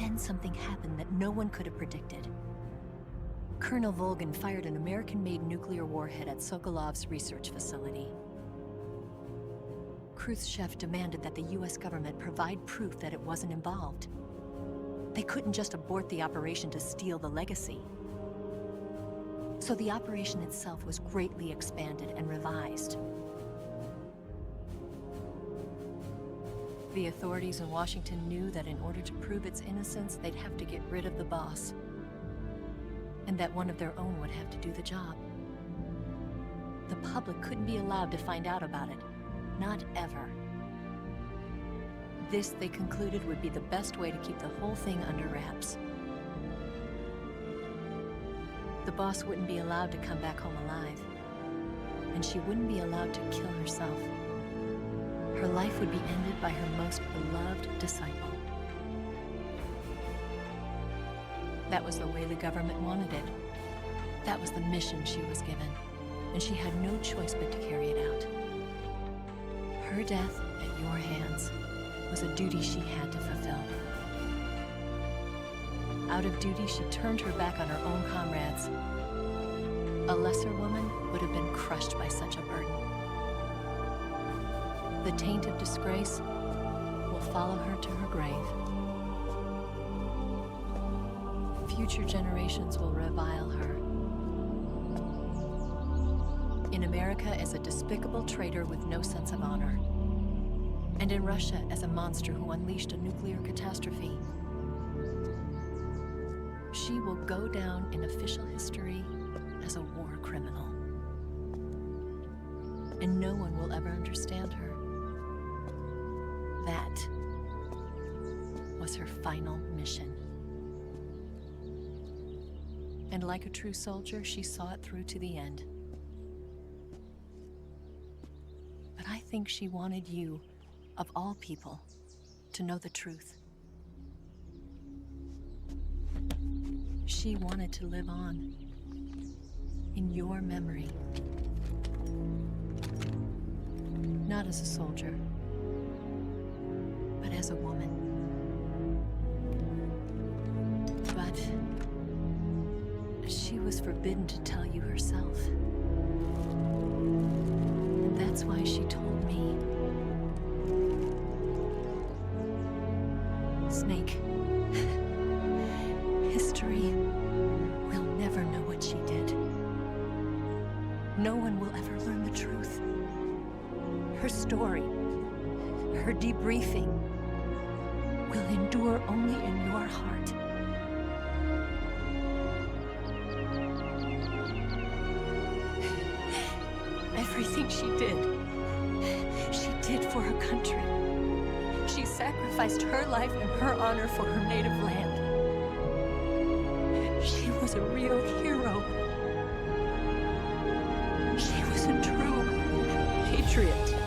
then something happened that no one could have predicted. Colonel Volgin fired an American-made nuclear warhead at Sokolov's research facility. Khrushchev demanded that the US government provide proof that it wasn't involved. They couldn't just abort the operation to steal the legacy. So the operation itself was greatly expanded and revised. The authorities in Washington knew that in order to prove its innocence, they'd have to get rid of the boss, and that one of their own would have to do the job. The public couldn't be allowed to find out about it, not ever. This, they concluded, would be the best way to keep the whole thing under wraps. The boss wouldn't be allowed to come back home alive, and she wouldn't be allowed to kill herself. Her life would be ended by her most beloved disciple. That was the way the government wanted it. That was the mission she was given, and she had no choice but to carry it out. Her death at your hands was a duty she had to fulfill. Out of duty, she turned her back on her own comrades. A lesser woman would have been crushed by such a burden. The taint of disgrace will follow her to her grave. Future generations will revile her. In America as a despicable traitor with no sense of honor. And in Russia as a monster who unleashed a nuclear catastrophe. She will go down in official history as a war criminal. And no one will ever understand her. That was her final mission. And like a true soldier, she saw it through to the end. But I think she wanted you, of all people, to know the truth. She wanted to live on in your memory. Not as a soldier, but as a woman. But she was forbidden to tell you herself. And that's why she told me. Snake, history will never know what she did. No one will ever learn the truth. Her story, her debriefing, will endure only in your heart. Everything she did for her country. She sacrificed her life and her honor for her native land. She was a real hero. She was a true patriot.